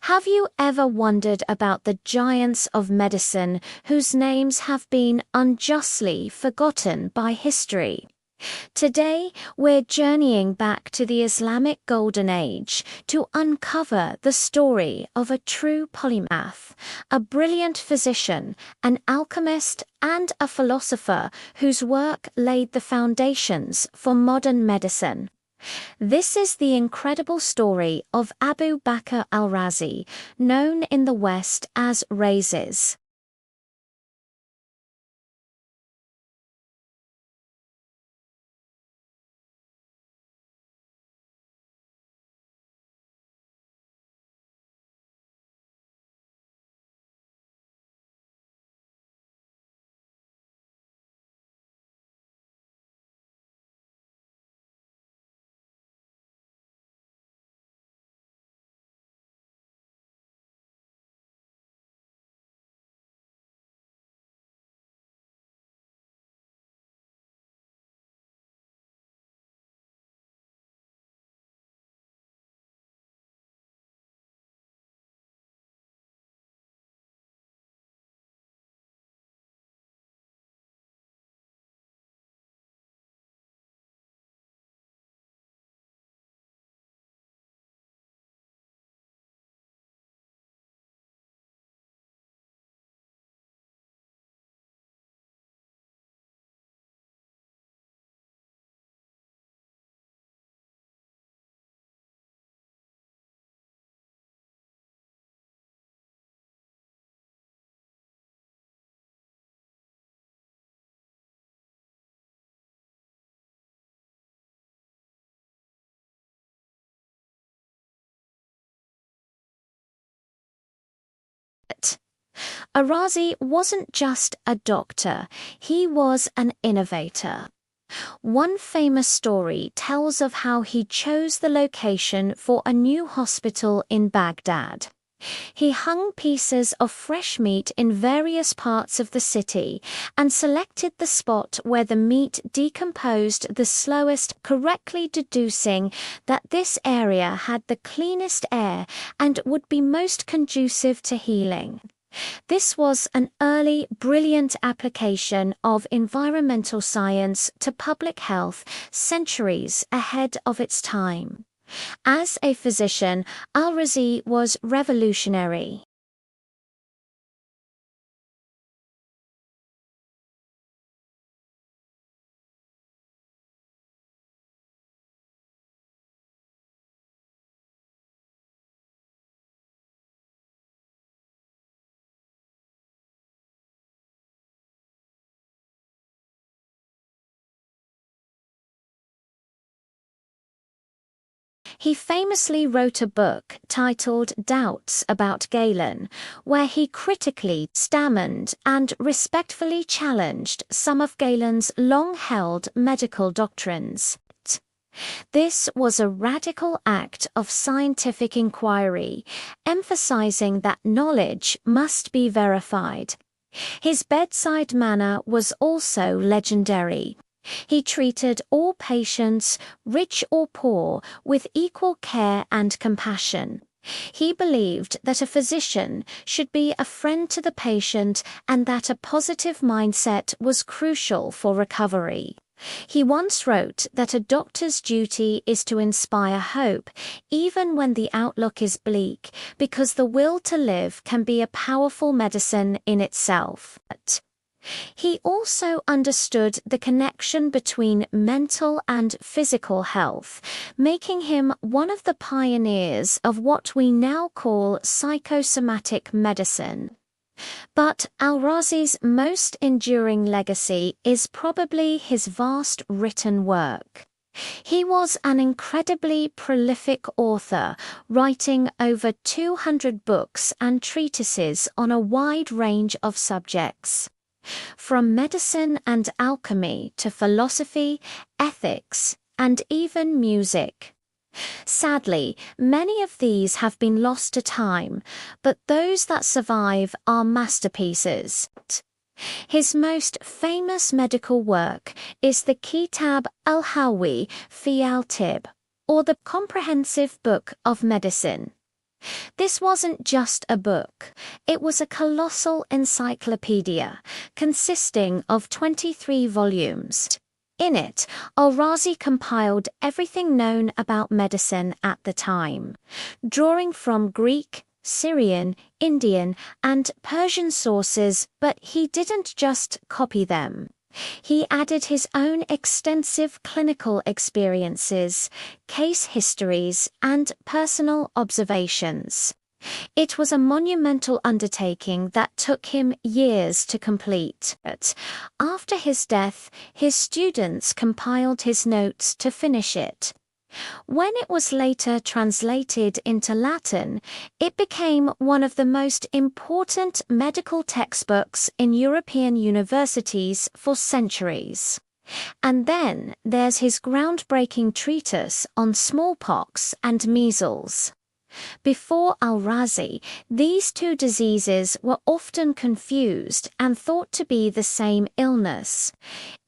Have you ever wondered about the giants of medicine whose names have been unjustly forgotten by history? Today, we're journeying back to the Islamic Golden Age to uncover the story of a true polymath, a brilliant physician, an alchemist, and a philosopher whose work laid the foundations for modern medicine. This is the incredible story of Abu Bakr Al-Razi, known in the West as Rhazes. Al-Razi wasn't just a doctor, he was an innovator. One famous story tells of how he chose the location for a new hospital in Baghdad. He hung pieces of fresh meat in various parts of the city and selected the spot where the meat decomposed the slowest, correctly deducing that this area had the cleanest air and would be most conducive to healing. This was an early, brilliant application of environmental science to public health, centuries ahead of its time. As a physician, Al-Razi was revolutionary. He famously wrote a book titled Doubts about Galen, where he critically stammered and respectfully challenged some of Galen's long-held medical doctrines. This was a radical act of scientific inquiry, emphasizing that knowledge must be verified. His bedside manner was also legendary. He treated all patients, rich or poor, with equal care and compassion. He believed that a physician should be a friend to the patient and that a positive mindset was crucial for recovery. He once wrote that a doctor's duty is to inspire hope, even when the outlook is bleak, because the will to live can be a powerful medicine in itself. He also understood the connection between mental and physical health, making him one of the pioneers of what we now call psychosomatic medicine. But Al-Razi's most enduring legacy is probably his vast written work. He was an incredibly prolific author, writing over 200 books and treatises on a wide range of subjects. From medicine and alchemy to philosophy, ethics, and even music. Sadly, many of these have been lost to time, but those that survive are masterpieces. His most famous medical work is the Kitab Al-Hawi and Kitab, or the Comprehensive Book of Medicine. This wasn't just a book, it was a colossal encyclopedia consisting of 23 volumes. In it, Al-Razi compiled everything known about medicine at the time, drawing from Greek, Syrian, Indian, and Persian sources, but he didn't just copy them. He added his own extensive clinical experiences, case histories, and personal observations. It was a monumental undertaking that took him years to complete. But after his death, his students compiled his notes to finish it. When it was later translated into Latin, it became one of the most important medical textbooks in European universities for centuries. And then there's his groundbreaking treatise on smallpox and measles. Before Al-Razi, these two diseases were often confused and thought to be the same illness.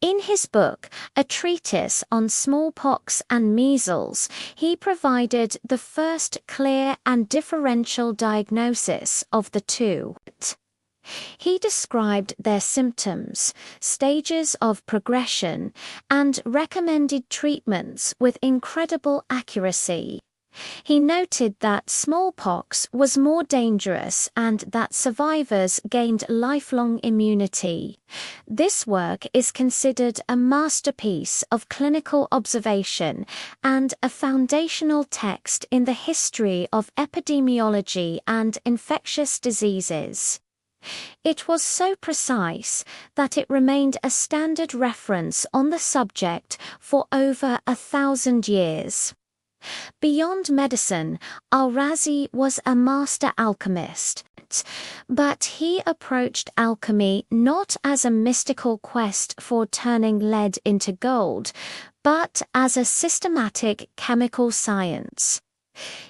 In his book, A Treatise on Smallpox and Measles, he provided the first clear and differential diagnosis of the two. He described their symptoms, stages of progression, and recommended treatments with incredible accuracy. He noted that smallpox was more dangerous and that survivors gained lifelong immunity. This work is considered a masterpiece of clinical observation and a foundational text in the history of epidemiology and infectious diseases. It was so precise that it remained a standard reference on the subject for over 1,000 years. Beyond medicine, Al-Razi was a master alchemist, but he approached alchemy not as a mystical quest for turning lead into gold, but as a systematic chemical science.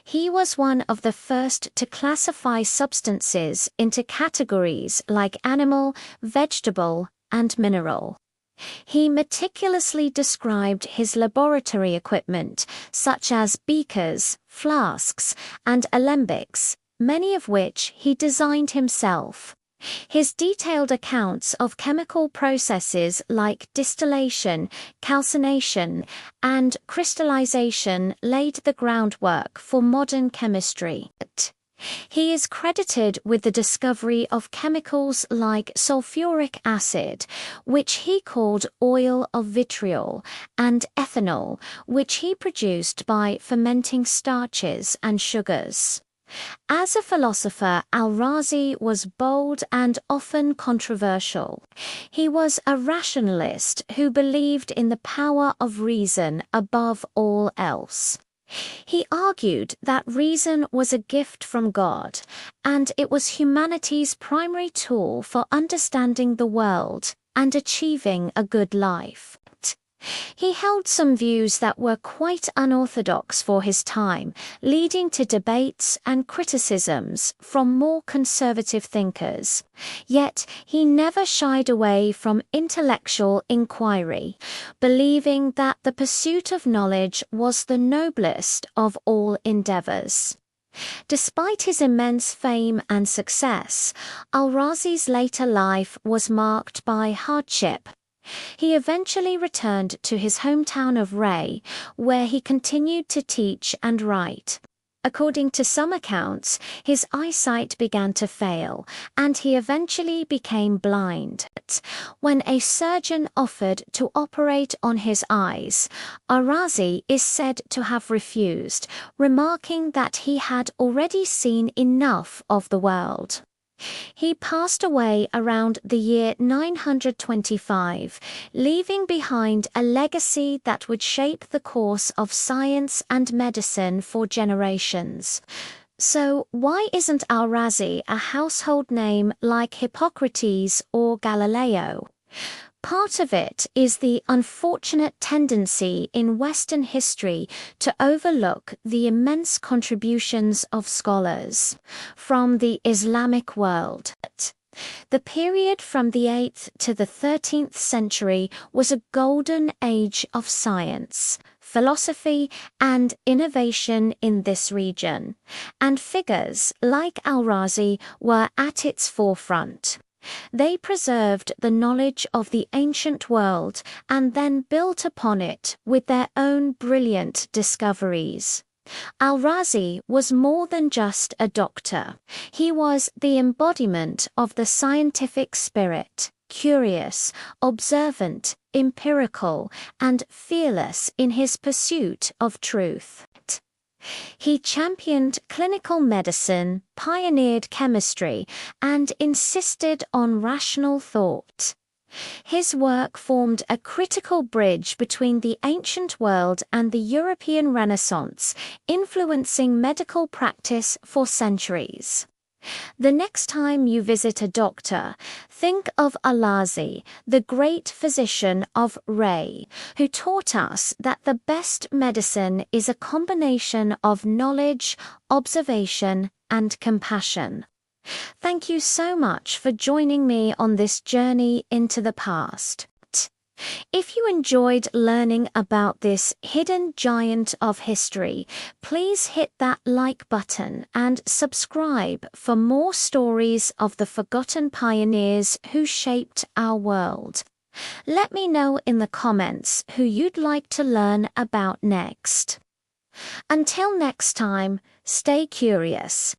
He was one of the first to classify substances into categories like animal, vegetable, and mineral. He meticulously described his laboratory equipment, such as beakers, flasks, and alembics, many of which he designed himself. His detailed accounts of chemical processes like distillation, calcination, and crystallization laid the groundwork for modern chemistry. He is credited with the discovery of chemicals like sulfuric acid, which he called oil of vitriol, and ethanol, which he produced by fermenting starches and sugars. As a philosopher, Al-Razi was bold and often controversial. He was a rationalist who believed in the power of reason above all else. He argued that reason was a gift from God, and it was humanity's primary tool for understanding the world and achieving a good life. He held some views that were quite unorthodox for his time, leading to debates and criticisms from more conservative thinkers. Yet he never shied away from intellectual inquiry, believing that the pursuit of knowledge was the noblest of all endeavors. Despite his immense fame and success, Al-Razi's later life was marked by hardship. He eventually returned to his hometown of Ray, where he continued to teach and write. According to some accounts, his eyesight began to fail, and he eventually became blind. When a surgeon offered to operate on his eyes, Al-Razi is said to have refused, remarking that he had already seen enough of the world. He passed away around the year 925, leaving behind a legacy that would shape the course of science and medicine for generations. So why isn't Al-Razi a household name like Hippocrates or Galileo? Part of it is the unfortunate tendency in Western history to overlook the immense contributions of scholars from the Islamic world. The period from the 8th to the 13th century was a golden age of science, philosophy, and innovation in this region, and figures like Al-Razi were at its forefront. They preserved the knowledge of the ancient world and then built upon it with their own brilliant discoveries. Al-Razi was more than just a doctor. He was the embodiment of the scientific spirit, curious, observant, empirical, and fearless in his pursuit of truth. He championed clinical medicine, pioneered chemistry, and insisted on rational thought. His work formed a critical bridge between the ancient world and the European Renaissance, influencing medical practice for centuries. The next time you visit a doctor, think of Al-Razi, the great physician of Ray, who taught us that the best medicine is a combination of knowledge, observation, and compassion. Thank you so much for joining me on this journey into the past. If you enjoyed learning about this hidden giant of history, please hit that like button and subscribe for more stories of the forgotten pioneers who shaped our world. Let me know in the comments who you'd like to learn about next. Until next time, stay curious.